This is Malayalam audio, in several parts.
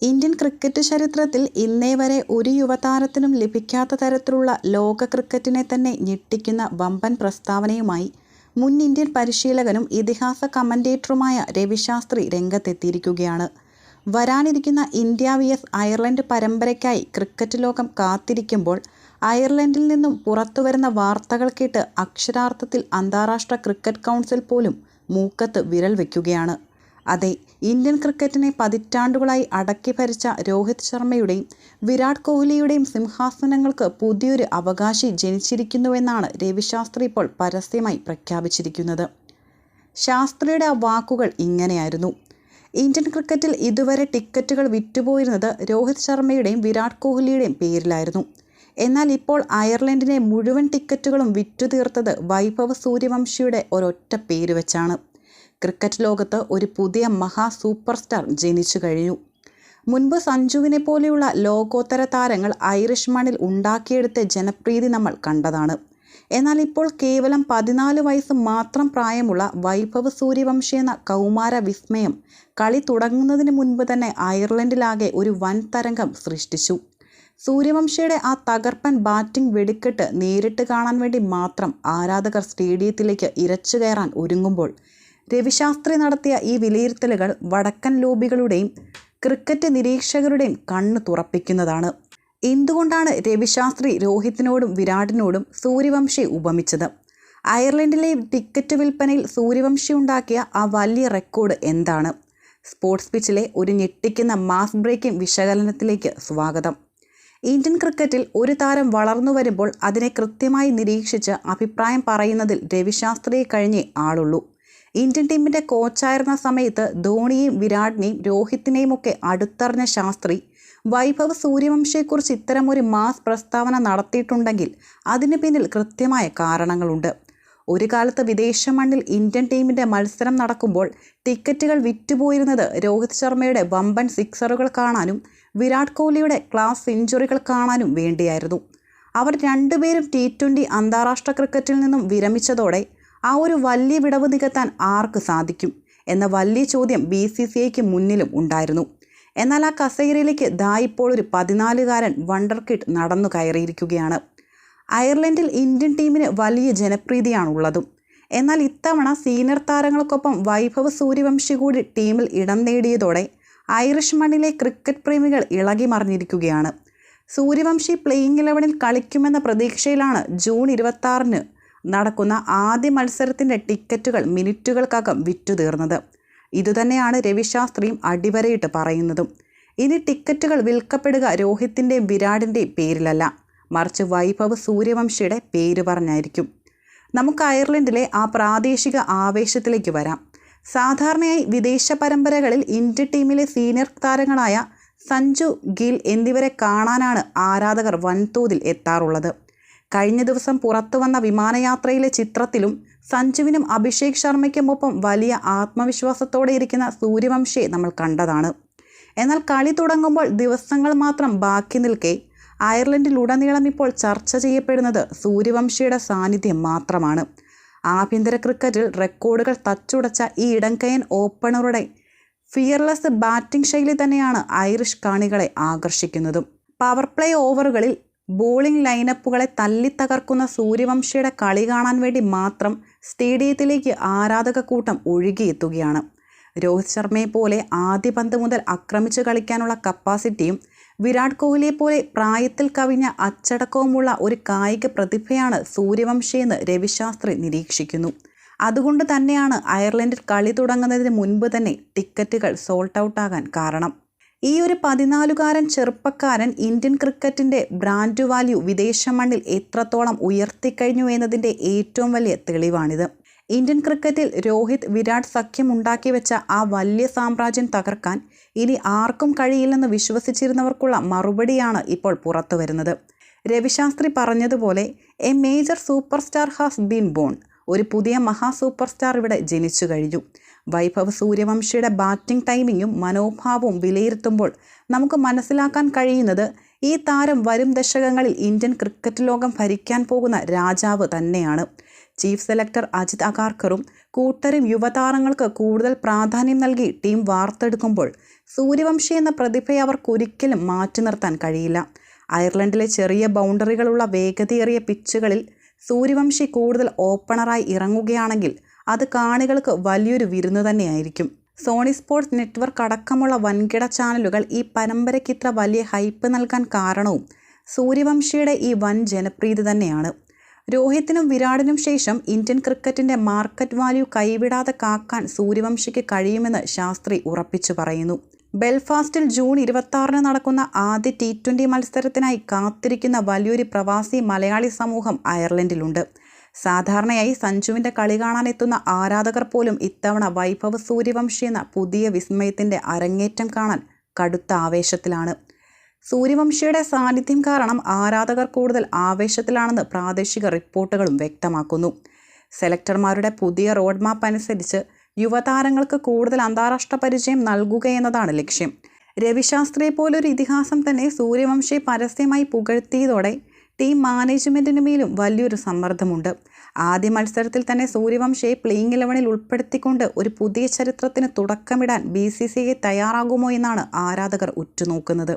ഇന്ത്യൻ ക്രിക്കറ്റ് ചരിത്രത്തിൽ ഇന്നേവരെ ഒരു യുവതാരത്തിനും ലഭിക്കാത്ത തരത്തിലുള്ള ലോക ക്രിക്കറ്റിനെ തന്നെ ഞെട്ടിക്കുന്ന വമ്പൻ പ്രസ്താവനയുമായി മുൻ ഇന്ത്യൻ പരിശീലകനും ഇതിഹാസ കമന്റേറ്ററുമായ രവിശാസ്ത്രി രംഗത്തെത്തിയിരിക്കുകയാണ്. വരാനിരിക്കുന്ന ഇന്ത്യ vs അയർലൻഡ് പരമ്പരയ്ക്കായി ക്രിക്കറ്റ് ലോകം കാത്തിരിക്കുമ്പോൾ അയർലൻഡിൽ നിന്നും പുറത്തുവരുന്ന വാർത്തകൾ കേട്ട് അക്ഷരാർത്ഥത്തിൽ അന്താരാഷ്ട്ര ക്രിക്കറ്റ് കൗൺസിൽ പോലും മൂക്കത്ത് വിരൽ വയ്ക്കുകയാണ്. അതെ, ഇന്ത്യൻ ക്രിക്കറ്റിനെ പതിറ്റാണ്ടുകളായി അടക്കി ഭരിച്ച രോഹിത് ശർമ്മയുടെയും വിരാട് കോഹ്ലിയുടെയും സിംഹാസനങ്ങൾക്ക് പുതിയൊരു അവകാശി ജനിച്ചിരിക്കുന്നുവെന്നാണ് രവിശാസ്ത്രി ഇപ്പോൾ പരസ്യമായി പ്രഖ്യാപിച്ചിരിക്കുന്നത്. ശാസ്ത്രിയുടെ ആ വാക്കുകൾ ഇങ്ങനെയായിരുന്നു: ഇന്ത്യൻ ക്രിക്കറ്റിൽ ഇതുവരെ ടിക്കറ്റുകൾ വിറ്റുപോയിരുന്നത് രോഹിത് ശർമ്മയുടെയും വിരാട് കോഹ്ലിയുടെയും പേരിലായിരുന്നു. എന്നാൽ ഇപ്പോൾ അയർലൻഡിനെ മുഴുവൻ ടിക്കറ്റുകളും വിറ്റുതീർത്തത് വൈഭവ് സൂര്യവംശിയുടെ ഒരൊറ്റ പേര് വെച്ചാണ്. ക്രിക്കറ്റ് ലോകത്ത് ഒരു പുതിയ മഹാ സൂപ്പർ സ്റ്റാർ ജനിച്ചു കഴിഞ്ഞു. മുൻപ് സഞ്ജുവിനെ പോലെയുള്ള ലോകോത്തര താരങ്ങൾ ഐറിഷ് മണ്ണിൽ ഉണ്ടാക്കിയെടുത്ത ജനപ്രീതി നമ്മൾ കണ്ടതാണ്. എന്നാൽ ഇപ്പോൾ കേവലം 14 വയസ്സ് മാത്രം പ്രായമുള്ള വൈഭവ് സൂര്യവംശി എന്ന കൗമാര വിസ്മയം കളി തുടങ്ങുന്നതിന് മുൻപ് തന്നെ അയർലൻഡിലാകെ ഒരു വൻ തരംഗം സൃഷ്ടിച്ചു. സൂര്യവംശിയുടെ ആ തകർപ്പൻ ബാറ്റിംഗ് വെടിക്കെട്ട് നേരിട്ട് കാണാൻ വേണ്ടി മാത്രം ആരാധകർ സ്റ്റേഡിയത്തിലേക്ക് ഇരച്ചു കയറാൻ ഒരുങ്ങുമ്പോൾ രവിശാസ്ത്രി നടത്തിയ ഈ വിലയിരുത്തലുകൾ വടക്കൻ ലോബികളുടെയും ക്രിക്കറ്റ് നിരീക്ഷകരുടെയും കണ്ണ് തുറപ്പിക്കുന്നതാണ്. എന്തുകൊണ്ടാണ് രവിശാസ്ത്രി രോഹിത്തിനോടും വിരാടിനോടും സൂര്യവംശി ഉപമിച്ചത്? അയർലൻഡിലെ ടിക്കറ്റ് വിൽപ്പനയിൽ സൂര്യവംശി ഉണ്ടാക്കിയ ആ വലിയ റെക്കോർഡ് എന്താണ്? സ്പോർട്സ് പിച്ചിലെ ഒരു ഞെട്ടിക്കുന്ന മാസ് ബ്രേക്കിംഗ് വിശകലനത്തിലേക്ക് സ്വാഗതം. ഇന്ത്യൻ ക്രിക്കറ്റിൽ ഒരു താരം വളർന്നു വരുമ്പോൾ അതിനെ കൃത്യമായി നിരീക്ഷിച്ച് അഭിപ്രായം പറയുന്നതിൽ രവിശാസ്ത്രിയെ കഴിഞ്ഞേ ആളുള്ളൂ. ഇന്ത്യൻ ടീമിൻ്റെ കോച്ചായിരുന്ന സമയത്ത് ധോണിയെയും വിരാടിനെയും രോഹിത്തിനെയും ഒക്കെ അടുത്തറിഞ്ഞ ശാസ്ത്രി വൈഭവ് സൂര്യവംശിയെക്കുറിച്ച് ഇത്തരമൊരു മാസ് പ്രസ്താവന നടത്തിയിട്ടുണ്ടെങ്കിൽ അതിന് പിന്നിൽ കൃത്യമായ കാരണങ്ങളുണ്ട്. ഒരു കാലത്ത് വിദേശ മണ്ണിൽ ഇന്ത്യൻ ടീമിൻ്റെ മത്സരം നടക്കുമ്പോൾ ടിക്കറ്റുകൾ വിറ്റുപോയിരുന്നത് രോഹിത് ശർമ്മയുടെ വമ്പൻ സിക്സറുകൾ കാണാനും വിരാട് കോഹ്ലിയുടെ ക്ലാസ് സെഞ്ചുറികൾ കാണാനും വേണ്ടിയായിരുന്നു. അവർ രണ്ടുപേരും T20 അന്താരാഷ്ട്ര ക്രിക്കറ്റിൽ നിന്നും വിരമിച്ചതോടെ ആ ഒരു വലിയ വിടവ് നികത്താൻ ആർക്ക് സാധിക്കും എന്ന വലിയ ചോദ്യം BCCIക്ക് മുന്നിലും ഉണ്ടായിരുന്നു. എന്നാൽ ആ കസേരയിലേക്ക് ഇപ്പോൾ ഒരു 14-കാരൻ വണ്ടർ കിഡ് നടന്നു കയറിയിരിക്കുകയാണ്. അയർലൻഡിൽ ഇന്ത്യൻ ടീമിന് വലിയ ജനപ്രീതിയാണുള്ളതും. എന്നാൽ ഇത്തവണ സീനിയർ താരങ്ങൾക്കൊപ്പം വൈഭവ് സൂര്യവംശി കൂടി ടീമിൽ ഇടം നേടിയതോടെ ഐറിഷ് മണ്ണിലെ ക്രിക്കറ്റ് പ്രേമികൾ ഇളകി മറിഞ്ഞിരിക്കുകയാണ്. സൂര്യവംശി പ്ലേയിങ് 11-ൽ കളിക്കുമെന്ന പ്രതീക്ഷയിലാണ് ജൂൺ 26-ന് നടക്കുന്ന ആദ്യ മത്സരത്തിൻ്റെ ടിക്കറ്റുകൾ മിനിറ്റുകൾക്കകം വിറ്റുതീർന്നത്. ഇതുതന്നെയാണ് രവിശാസ്ത്രിയും അടിവരയിട്ട് പറയുന്നതും. ഇനി ടിക്കറ്റുകൾ വിൽക്കപ്പെടുക രോഹിത്തിൻ്റെയും വിരാടിൻ്റെയും പേരിലല്ല, മറിച്ച് വൈഭവ് സൂര്യവംശിയുടെ പേര് പറഞ്ഞായിരിക്കും. നമുക്ക് അയർലൻഡിലെ ആ പ്രാദേശിക ആവേശത്തിലേക്ക് വരാം. സാധാരണയായി വിദേശ പരമ്പരകളിൽ ഇന്ത്യൻ ടീമിലെ സീനിയർ താരങ്ങളായ സഞ്ജു, ഗിൽ എന്നിവരെ കാണാനാണ് ആരാധകർ വൻതോതിൽ എത്താറുള്ളത്. കഴിഞ്ഞ ദിവസം പുറത്തുവന്ന വിമാനയാത്രയിലെ ചിത്രത്തിലും സഞ്ജുവിനും അഭിഷേക് ശർമ്മയ്ക്കുമൊപ്പം വലിയ ആത്മവിശ്വാസത്തോടെ ഇരിക്കുന്ന സൂര്യവംശിയെ നമ്മൾ കണ്ടതാണ്. എന്നാൽ കളി തുടങ്ങുമ്പോൾ ദിവസങ്ങൾ മാത്രം ബാക്കി നിൽക്കെ അയർലൻഡിലുടനീളം ഇപ്പോൾ ചർച്ച ചെയ്യപ്പെടുന്നത് സൂര്യവംശിയുടെ സാന്നിധ്യം മാത്രമാണ്. ആഭ്യന്തര ക്രിക്കറ്റിൽ റെക്കോർഡുകൾ തച്ചുടച്ച ഈ ഇടംകൈയൻ ഓപ്പണറുടെ ഫിയർലെസ് ബാറ്റിംഗ് ശൈലി തന്നെയാണ് ഐറിഷ് കാണികളെ ആകർഷിക്കുന്നതും. പവർ പ്ലേ ഓവറുകളിൽ ബോളിംഗ് ലൈനപ്പുകളെ തല്ലിത്തകർക്കുന്ന സൂര്യവംശിയുടെ കളി കാണാൻ വേണ്ടി മാത്രം സ്റ്റേഡിയത്തിലേക്ക് ആരാധക കൂട്ടം ഒഴുകിയെത്തുകയാണ്. രോഹിത് ശർമ്മയെ പോലെ ആദ്യ പന്ത് മുതൽ ആക്രമിച്ച് കളിക്കാനുള്ള കപ്പാസിറ്റിയും വിരാട് കോഹ്ലിയെ പോലെ പ്രായത്തിൽ കവിഞ്ഞ അച്ചടക്കവുമുള്ള ഒരു കായിക പ്രതിഭയാണ് സൂര്യവംശിയെന്ന് രവിശാസ്ത്രി നിരീക്ഷിക്കുന്നു. അതുകൊണ്ട് തന്നെയാണ് അയർലൻഡിൽ കളി തുടങ്ങുന്നതിന് മുൻപ് തന്നെ ടിക്കറ്റുകൾ സോൾഡ് ഔട്ട് ആകാൻ കാരണം. ഈ ഒരു 14-കാരൻ ചെറുപ്പക്കാരൻ ഇന്ത്യൻ ക്രിക്കറ്റിൻ്റെ ബ്രാൻഡ് വാല്യൂ വിദേശ മണ്ണിൽ എത്രത്തോളം ഉയർത്തിക്കഴിഞ്ഞു എന്നതിൻ്റെ ഏറ്റവും വലിയ തെളിവാണിത്. ഇന്ത്യൻ ക്രിക്കറ്റിൽ രോഹിത് വിരാട് സഖ്യം ഉണ്ടാക്കി വെച്ച ആ വലിയ സാമ്രാജ്യം തകർക്കാൻ ഇനി ആർക്കും കഴിയില്ലെന്ന് വിശ്വസിച്ചിരുന്നവർക്കുള്ള മറുപടിയാണ് ഇപ്പോൾ പുറത്തു വരുന്നത്. രവിശാസ്ത്രി പറഞ്ഞതുപോലെ A major super star has been bone. ഒരു പുതിയ മഹാ സൂപ്പർ സ്റ്റാർ ഇവിടെ ജനിച്ചു കഴിഞ്ഞു. വൈഭവ് സൂര്യവംശിയുടെ ബാറ്റിംഗ് ടൈമിങ്ങും മനോഭാവവും വിലയിരുത്തുമ്പോൾ നമുക്ക് മനസ്സിലാക്കാൻ കഴിയുന്നത് ഈ താരം വരും ദശകങ്ങളിൽ ഇന്ത്യൻ ക്രിക്കറ്റ് ലോകം ഭരിക്കാൻ പോകുന്ന രാജാവ് തന്നെയാണ്. ചീഫ് സെലക്ടർ അജിത് അഗാർക്കറും കൂട്ടരും യുവതാരങ്ങൾക്ക് കൂടുതൽ പ്രാധാന്യം നൽകി ടീം വാർത്തെടുക്കുമ്പോൾ സൂര്യവംശി എന്ന പ്രതിഭയെ അവർക്കൊരിക്കലും മാറ്റി നിർത്താൻ കഴിയില്ല. അയർലൻഡിലെ ചെറിയ ബൗണ്ടറികളുള്ള വേഗതയേറിയ പിച്ചുകളിൽ സൂര്യവംശി കൂടുതൽ ഓപ്പണറായി ഇറങ്ങുകയാണെങ്കിൽ അത് കാണികൾക്ക് വലിയൊരു വിരുന്ന് തന്നെയായിരിക്കും. സോണി സ്പോർട്സ് നെറ്റ്വർക്ക് അടക്കമുള്ള വൻകിട ചാനലുകൾ ഈ പരമ്പരയ്ക്കിത്ര വലിയ ഹൈപ്പ് നൽകാൻ കാരണവും സൂര്യവംശിയുടെ ഈ വൻ ജനപ്രീതി തന്നെയാണ്. രോഹിത്തിനും വിരാടിനും ശേഷം ഇന്ത്യൻ ക്രിക്കറ്റിൻ്റെ മാർക്കറ്റ് വാല്യൂ കൈവിടാതെ കാക്കാൻ സൂര്യവംശിക്ക് കഴിയുമെന്ന് ശാസ്ത്രി ഉറപ്പിച്ചു പറയുന്നു. ബെൽഫാസ്റ്റിൽ ജൂൺ 26 നടക്കുന്ന ആദ്യ T20 മത്സരത്തിനായി കാത്തിരിക്കുന്ന വലിയൊരു പ്രവാസി മലയാളി സമൂഹം അയർലൻഡിലുണ്ട്. സാധാരണയായി സഞ്ജുവിൻ്റെ കളി കാണാനെത്തുന്ന ആരാധകർ പോലും ഇത്തവണ വൈഭവ് സൂര്യവംശി എന്ന പുതിയ വിസ്മയത്തിൻ്റെ അരങ്ങേറ്റം കാണാൻ കടുത്ത ആവേശത്തിലാണ്. സൂര്യവംശിയുടെ സാന്നിധ്യം കാരണം ആരാധകർ കൂടുതൽ ആവേശത്തിലാണെന്ന് പ്രാദേശിക റിപ്പോർട്ടുകളും വ്യക്തമാക്കുന്നു. സെലക്ടർമാരുടെ പുതിയ റോഡ് മാപ്പ് അനുസരിച്ച് യുവതാരങ്ങൾക്ക് കൂടുതൽ അന്താരാഷ്ട്ര പരിചയം നൽകുകയെന്നതാണ് ലക്ഷ്യം. രവിശാസ്ത്രിയെ പോലൊരു ഇതിഹാസം തന്നെ സൂര്യവംശിയെ പരസ്യമായി പുകഴ്ത്തിയതോടെ ടീം മാനേജ്മെൻറ്റിനു മേലും വലിയൊരു സമ്മർദ്ദമുണ്ട്. ആദ്യ മത്സരത്തിൽ തന്നെ സൂര്യവംശിയെ പ്ലേയിങ് 11-ൽ ഉൾപ്പെടുത്തിക്കൊണ്ട് ഒരു പുതിയ ചരിത്രത്തിന് തുടക്കമിടാൻ BCCI തയ്യാറാകുമോ എന്നാണ് ആരാധകർ ഉറ്റുനോക്കുന്നത്.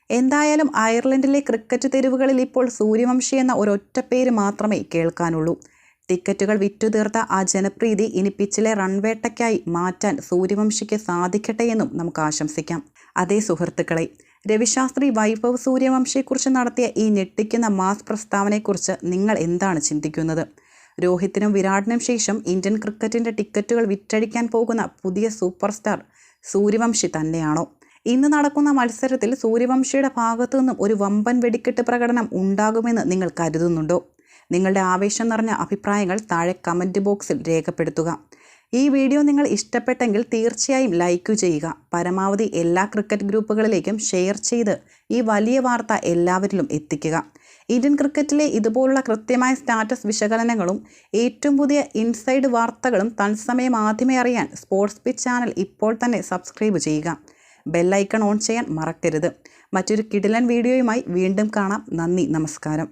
എന്തായാലും അയർലൻഡിലെ ക്രിക്കറ്റ് തെരുവുകളിൽ ഇപ്പോൾ സൂര്യവംശി എന്ന ഒരൊറ്റ പേര് മാത്രമേ കേൾക്കാനുള്ളൂ. ടിക്കറ്റുകൾ വിറ്റുതീർത്ത ആ ജനപ്രീതി ഇനി പിച്ചിലെ റൺവേട്ടയ്ക്കായി മാറ്റാൻ സൂര്യവംശിക്ക് സാധിക്കട്ടെ എന്നും നമുക്ക് ആശംസിക്കാം. അതേ സുഹൃത്തുക്കളെ, രവിശാസ്ത്രി വൈഭവ് സൂര്യവംശിയെക്കുറിച്ച് നടത്തിയ ഈ ഞെട്ടിക്കുന്ന മാസ് പ്രസ്താവനയെക്കുറിച്ച് നിങ്ങൾ എന്താണ് ചിന്തിക്കുന്നത്? രോഹിത്തിനും വിരാടിനും ശേഷം ഇന്ത്യൻ ക്രിക്കറ്റിൻ്റെ ടിക്കറ്റുകൾ വിറ്റഴിക്കാൻ പോകുന്ന പുതിയ സൂപ്പർ സ്റ്റാർ സൂര്യവംശി തന്നെയാണോ? ഇന്ന് നടക്കുന്ന മത്സരത്തിൽ സൂര്യവംശിയുടെ ഭാഗത്തു നിന്നും ഒരു വമ്പൻ വെടിക്കെട്ട് പ്രകടനം ഉണ്ടാകുമെന്ന് നിങ്ങൾ കരുതുന്നുണ്ടോ? നിങ്ങളുടെ ആവേശം നിറഞ്ഞ അഭിപ്രായങ്ങൾ താഴെ കമൻറ്റ് ബോക്സിൽ രേഖപ്പെടുത്തുക. ഈ വീഡിയോ നിങ്ങൾ ഇഷ്ടപ്പെട്ടെങ്കിൽ തീർച്ചയായും ലൈക്ക് ചെയ്യുക. പരമാവധി എല്ലാ ക്രിക്കറ്റ് ഗ്രൂപ്പുകളിലേക്കും ഷെയർ ചെയ്ത് ഈ വലിയ വാർത്ത എല്ലാവരിലും എത്തിക്കുക. ഇന്ത്യൻ ക്രിക്കറ്റിലെ ഇതുപോലുള്ള കൃത്യമായ സ്റ്റാറ്റസ് വിശകലനങ്ങളും ഏറ്റവും പുതിയ ഇൻസൈഡ് വാർത്തകളും തത്സമയം ആദ്യമേ അറിയാൻ സ്പോർട്സ് പിച്ച് ചാനൽ ഇപ്പോൾ തന്നെ സബ്സ്ക്രൈബ് ചെയ്യുക. ബെല്ലൈക്കൺ ഓൺ ചെയ്യാൻ മറക്കരുത്. മറ്റൊരു കിടിലൻ വീഡിയോയുമായി വീണ്ടും കാണാം. നന്ദി, നമസ്കാരം.